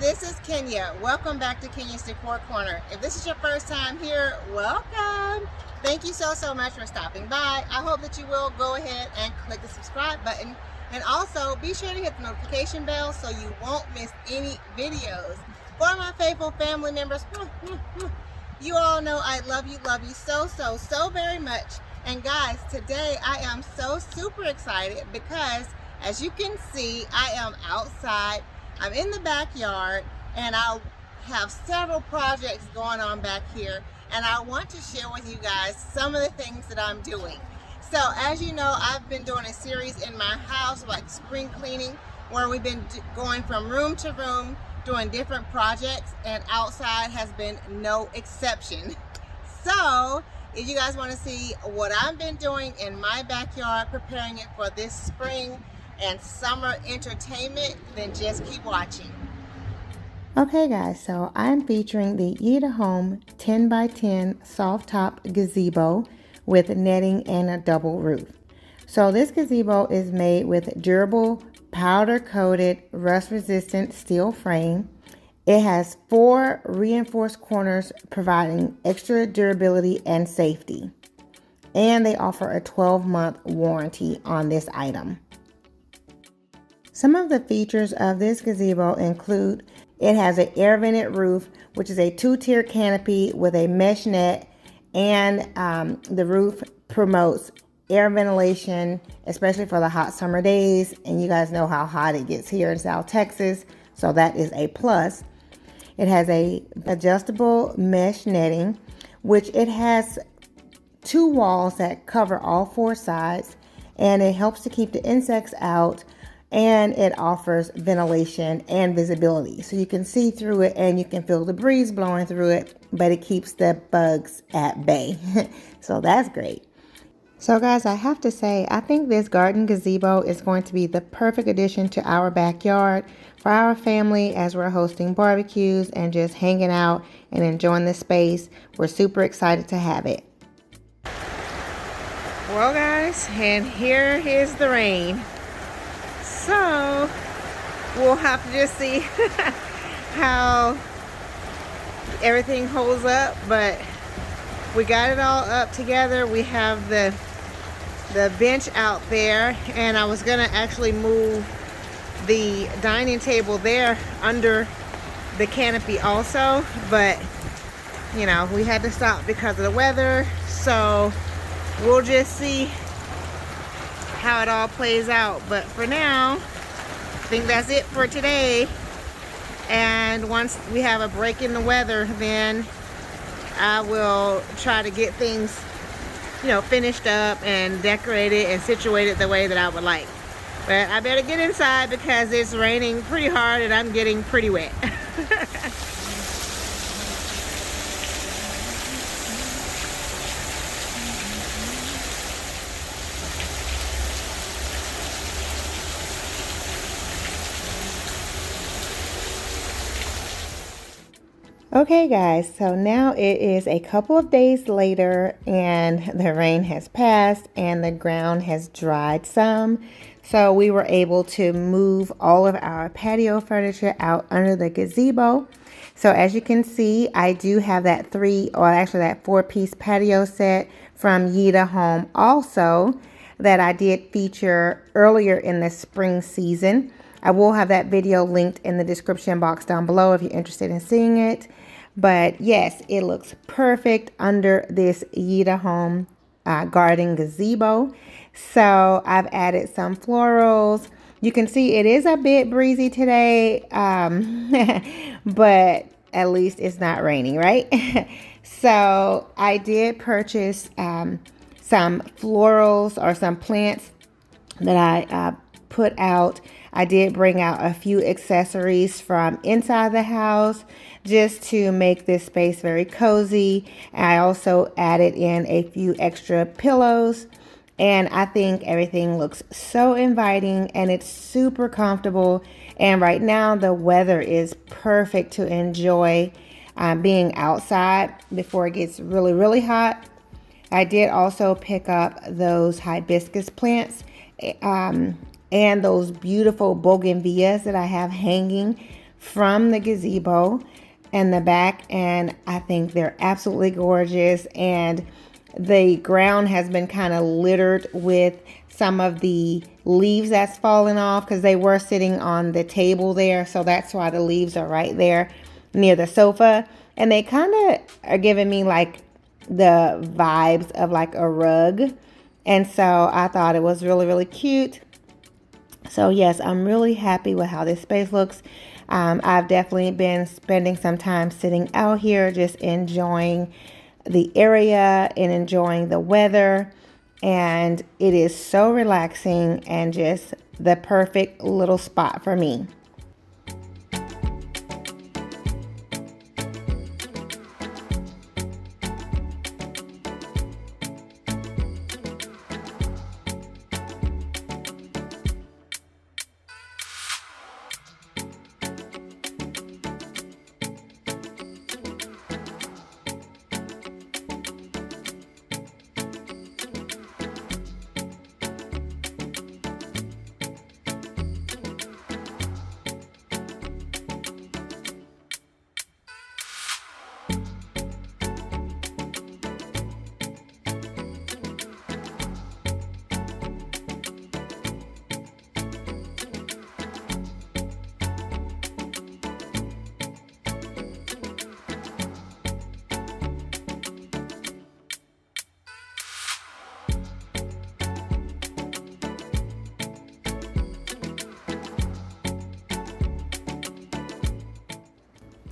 this is Kenya. Welcome back to Kenya's Decor Corner. If this is your first time here, welcome. Thank you so much for stopping by. I hope that you will go ahead and click the subscribe button, and also be sure to hit the notification bell so you won't miss any videos. For my faithful family members, you all know I love you so very much. And guys, today I am so super excited because as you can see, I am outside. I'm in the backyard and I have several projects going on back here, and I want to share with you guys some of the things that I'm doing. So as you know, I've been doing a series in my house like spring cleaning, where we've been going from room to room doing different projects, and outside has been no exception. So if you guys want to see what I've been doing in my backyard preparing it for this spring and summer entertainment, then just keep watching. Okay guys, so I'm featuring the YitaHome 10x10 soft top gazebo with netting and a double roof. So this gazebo is made with durable powder coated rust resistant steel frame. It has 4 reinforced corners providing extra durability and safety. And they offer a 12-month warranty on this item. Some of the features of this gazebo include it has an air vented roof, which is a 2-tier canopy with a mesh net, and the roof promotes air ventilation, especially for the hot summer days. And you guys know how hot it gets here in South Texas, so that is a plus. It has a adjustable mesh netting, which it has 2 walls that cover all 4 sides, and it helps to keep the insects out, and it offers ventilation and visibility. So you can see through it and you can feel the breeze blowing through it, but it keeps the bugs at bay. So that's great. So guys, I have to say, I think this garden gazebo is going to be the perfect addition to our backyard for our family as we're hosting barbecues and just hanging out and enjoying the space. We're super excited to have it. Well guys, and here is the rain. So we'll have to just see how everything holds up, but we got it all up together. We have the bench out there, and I was gonna actually move the dining table there under the canopy also, but you know, we had to stop because of the weather. So we'll just see how it all plays out. But for now, I think that's it for today. And once we have a break in the weather, then I will try to get things, you know, finished up and decorated and situated the way that I would like. But I better get inside because it's raining pretty hard and I'm getting pretty wet. Okay guys, so now it is a couple of days later and the rain has passed and the ground has dried some. So we were able to move all of our patio furniture out under the gazebo. So as you can see, I do have that 4-piece patio set from YitaHome also that I did feature earlier in the spring season. I will have that video linked in the description box down below if you're interested in seeing it. But yes, it looks perfect under this YitaHome garden gazebo. So I've added some florals. You can see it is a bit breezy today, but at least it's not raining, right? So I did purchase some florals or some plants that I put out. I did bring out a few accessories from inside the house just to make this space very cozy. I also added in a few extra pillows, and I think everything looks so inviting and it's super comfortable. And right now the weather is perfect to enjoy being outside before it gets really hot. I did also pick up those hibiscus plants and those beautiful bougainvilleas that I have hanging from the gazebo and the back, and I think they're absolutely gorgeous. And the ground has been kind of littered with some of the leaves that's fallen off because they were sitting on the table there, so that's why the leaves are right there near the sofa, and they kind of are giving me like the vibes of like a rug. And so I thought it was really, really cute. So yes, I'm really happy with how this space looks. I've definitely been spending some time sitting out here just enjoying the area and enjoying the weather. And it is so relaxing and just the perfect little spot for me.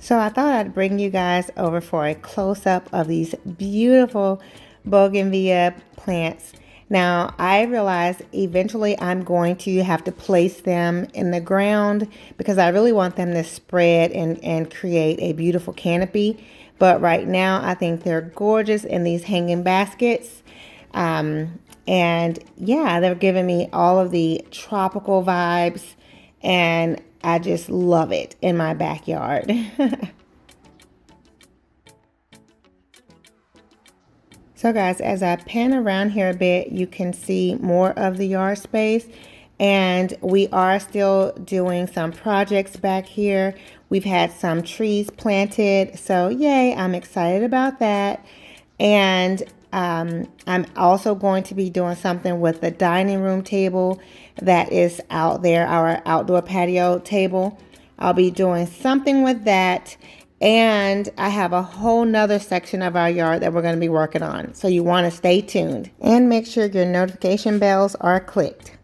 So I thought I'd bring you guys over for a close-up of these beautiful bougainvillea plants. Now, I realize eventually I'm going to have to place them in the ground because I really want them to spread and create a beautiful canopy. But right now, I think they're gorgeous in these hanging baskets. And yeah, they're giving me all of the tropical vibes, and I just love it in my backyard. So guys, as I pan around here a bit, you can see more of the yard space, and we are still doing some projects back here. We've had some trees planted, so yay, I'm excited about that. And I'm also going to be doing something with the dining room table that is out there, our outdoor patio table. I'll be doing something with that. And I have a whole nother section of our yard that we're going to be working on. So you want to stay tuned and make sure your notification bells are clicked.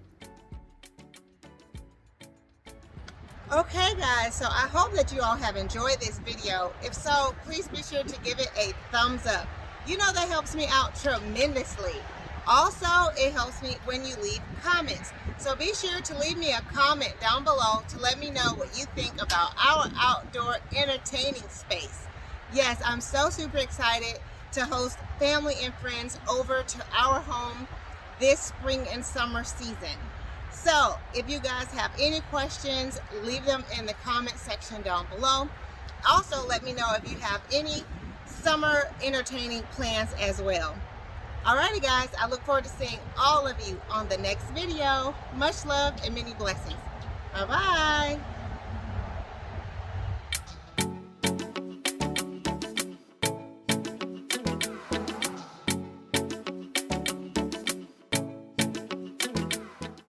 Okay guys, so I hope that you all have enjoyed this video. If so, please be sure to give it a thumbs up. You know that helps me out tremendously. Also, it helps me when you leave comments. So be sure to leave me a comment down below to let me know what you think about our outdoor entertaining space. Yes, I'm so super excited to host family and friends over to our home this spring and summer season. So if you guys have any questions, leave them in the comment section down below. Also, let me know if you have any summer entertaining plans as well. Alrighty guys, I look forward to seeing all of you on the next video. Much love and many blessings. Bye bye.